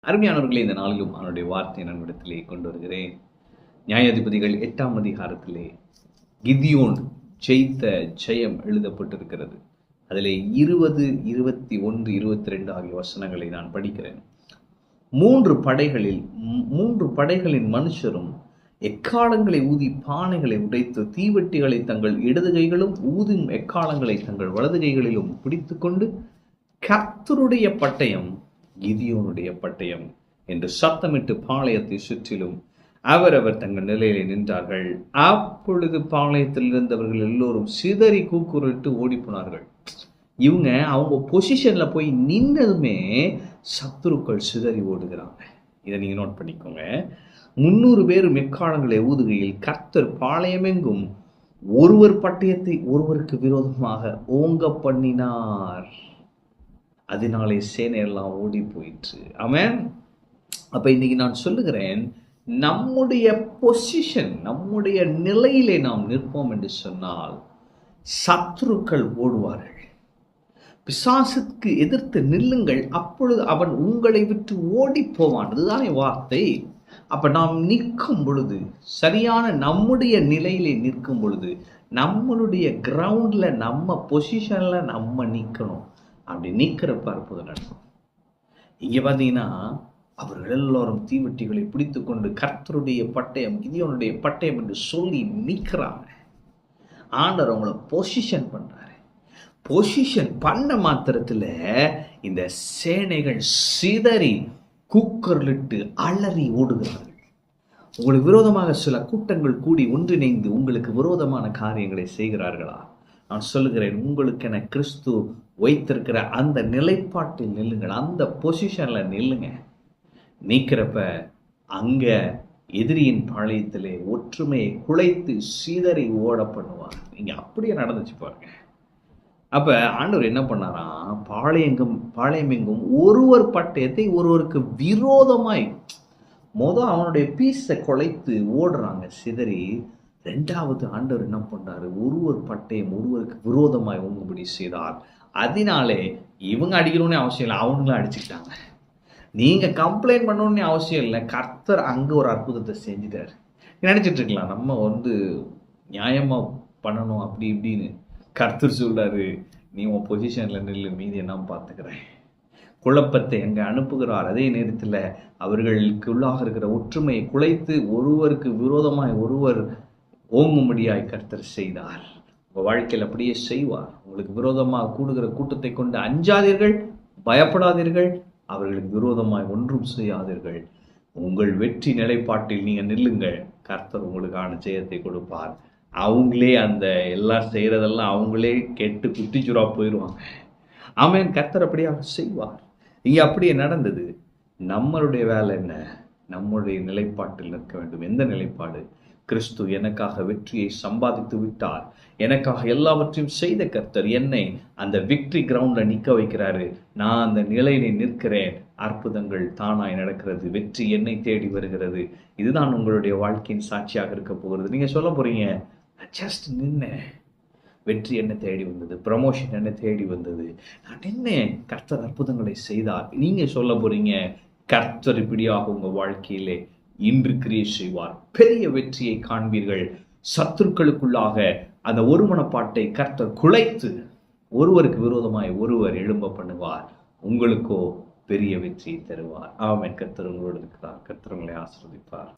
அருமையானவர்களே, இந்த நாளிலும் அவனுடைய வார்த்தையை நம்மிடத்திலே கொண்டு வருகிறேன். நியாயாதிபதிகள் 8ஆம் அதிகாரத்திலே கிதியோன் ஜெயித்த ஜெயம் எழுதப்பட்டிருக்கிறது. அதிலே 20, 21, 22 ஆகிய வசனங்களை நான் படிக்கிறேன். மூன்று படைகளின் மனுஷரும் எக்காலங்களை ஊதி பானைகளை உடைத்து தீவெட்டிகளை தங்கள் இடது கைகளும் ஊதும் எக்காலங்களை தங்கள் வலது கைகளிலும் பிடித்துக்கொண்டு கர்த்தருடைய பட்டயம் கிதியோனுடைய பட்டயம் என்று சத்தமிட்டு பாளையத்தை சுற்றிலும் அவரவர் தங்கள் நிலையிலே நின்றார்கள். அப்பொழுது பாளையத்தில் இருந்தவர்கள் எல்லோரும் சிதறி கூக்குரலிட்டு ஓடி போனார்கள். அவங்க பொசிஷன்ல போய் நின்னதுமே சத்துருக்கள் சிதறி ஓடுகிறாங்க. இதை நீங்க நோட் பண்ணிக்கோங்க. 300 பேர் மெக்காலங்களை ஊதுகையில் கர்த்தர் பாளையமெங்கும் ஒருவர் பட்டயத்தை ஒருவருக்கு விரோதமாக ஓங்க பண்ணினார். அதனாலே சேனையெல்லாம் ஓடி போயிற்று. ஆமென். அப்ப இன்னைக்கு நான் சொல்லுகிறேன், நம்முடைய பொசிஷன், நம்முடைய நிலையிலே நாம் நிற்போம் என்று சொன்னால் சத்துருக்கள் ஓடுவார்கள். பிசாசுக்கு எதிர்த்து நில்லுங்கள், அப்பொழுது அவன் உங்களை விட்டு ஓடி போவான். அதுதானே வார்த்தை. அப்ப நாம் நிற்கும் பொழுது, சரியான நம்முடைய நிலையிலே நிற்கும் பொழுது, நம்மளுடைய கிரவுண்ட்ல நம்ம பொசிஷன்ல நம்ம நிற்கணும். அப்படி நிற்கிறப்ப அற்புதம் நடக்கும். இங்க பார்த்தீங்கன்னா அவர்கள் எல்லோரும் தீவெட்டிகளை பிடித்து கொண்டு கர்த்தருடைய பட்டயம் கிதியோனுடைய பட்டயம் என்று சொல்லி நிற்கிறாங்க. ஆண்டவர் அவங்கள பொசிஷன் பண்றாரு. பொசிஷன் பண்ண மாத்திரத்தில் இந்த சேனைகள் சிதறி கூக்கர்லிட்டு அலறி ஓடுகிறார்கள். உங்களுக்கு விரோதமாக சில கூட்டங்கள் கூடி ஒன்றிணைந்து உங்களுக்கு விரோதமான காரியங்களை செய்கிறார்களா? நான் சொல்லுகிறேன், உங்களுக்கென கிறிஸ்து வைத்திருக்கிற அந்த நிலைப்பாட்டில் நில்லுங்கள், அந்த பொசிஷன்ல நில்லுங்க. நீக்கிறப்ப அங்க எதிரியின் பாளையத்திலே ஒற்றுமையை குலைத்து சீதறி ஓட பண்ணுவார். நீங்க அப்படியே நடந்துச்சு பாருங்க. அப்ப ஆண்டவர் என்ன பண்ணாராம், பாளையமெங்கும் ஒருவர் பட்டயத்தை ஒருவருக்கு விரோதமாய் அவனுடைய பீஸை குலைத்து ஓடுறாங்க சிதறி. 2வது ஆண்டவர் என்ன பண்ணாரு, ஒருவர் பட்டயம் ஒருவருக்கு விரோதமாய் ஓங்கும்படி செய்தார். அதனாலே இவங்க அடிக்கணும்னு அவசியம் இல்லை, அவங்களும் அடிச்சுக்கிட்டாங்க. நீங்க கம்ப்ளைண்ட் பண்ணணும்னு அவசியம் இல்லை, கர்த்தர் அங்க ஒரு அற்புதத்தை செஞ்சுட்டாரு. நினைச்சிட்டு இருக்கலாம் நம்ம நியாயமா பண்ணணும் அப்படி இப்படின்னு. கர்த்தர் சொல்றாரு, நீ உன் பொசிஷன்ல நில்லு, மீதி நான் பார்த்துக்கிறேன். குழப்பத்தை அங்கே அனுப்புகிறார். அதே நேரத்தில் அவர்களுக்குள்ளாக இருக்கிற ஒற்றுமையை குலைத்து ஒருவருக்கு விரோதமாய் ஒருவர் ஓங்கும்படியாய் கர்த்தர் செய்தார். உங்கள் வாழ்க்கையில் அப்படியே செய்வார். உங்களுக்கு விரோதமாக கூடுகிற கூட்டத்தை கொண்டு அஞ்சாதீர்கள், பயப்படாதீர்கள், அவர்களுக்கு விரோதமாய் ஒன்றும் செய்யாதீர்கள். உங்கள் வெற்றி நிலைப்பாட்டில் நீங்கள் நில்லுங்கள், கர்த்தர் உங்களுக்கான ஜெயத்தை கொடுப்பார். அவங்களே அந்த எல்லாம் செய்கிறதெல்லாம் அவங்களே கெட்டு குட்டிச்சுரா போயிடுவாங்க. ஆமென். கர்த்தர் அப்படியாக செய்வார். இங்கே அப்படியே நடந்தது. நம்மளுடைய வேலை என்ன? நம்முடைய நிலைப்பாட்டில் நிற்க வேண்டும். எந்த நிலைப்பாடு? கிறிஸ்து எனக்காக வெற்றியை சம்பாதித்து விட்டார். எனக்காக எல்லாவற்றையும் செய்த கர்த்தர் என்னை அந்த விக்டரி கிரவுண்ட்ல நிற்க வைக்கிறாரு. நான் அந்த நிலையிலே நிற்கிறேன். அற்புதங்கள் தானாய் நடக்கிறது. வெற்றி என்னை தேடி வருகிறது. இதுதான் உங்களுடைய வாழ்க்கையின் சாட்சியாக இருக்க போகிறது. நீங்க சொல்ல போறீங்க, ஜஸ்ட் நின்னேன், வெற்றி என்ன தேடி வந்தது, ப்ரமோஷன் என்ன தேடி வந்தது, நான் நின்னேன், கர்த்தர் அற்புதங்களை செய்தார். நீங்க சொல்ல போறீங்க, கர்த்தர் இப்படியாக உங்க வாழ்க்கையிலே இன்று கிரியை செய்வார். பெரிய வெற்றியை காண்பீர்கள். சத்துருக்களுக்குள்ளாக அந்த ஒருமனப்பாட்டை கர்த்தர் குலைத்து ஒருவருக்கு விரோதமாய் ஒருவர் எழும்ப பண்ணுவார். உங்களுக்கோ பெரிய வெற்றியை தருவார். ஆமென். கர்த்தர் உங்களோடு இருக்கிறார். கர்த்தர் உங்களை ஆசீர்வதிப்பார்.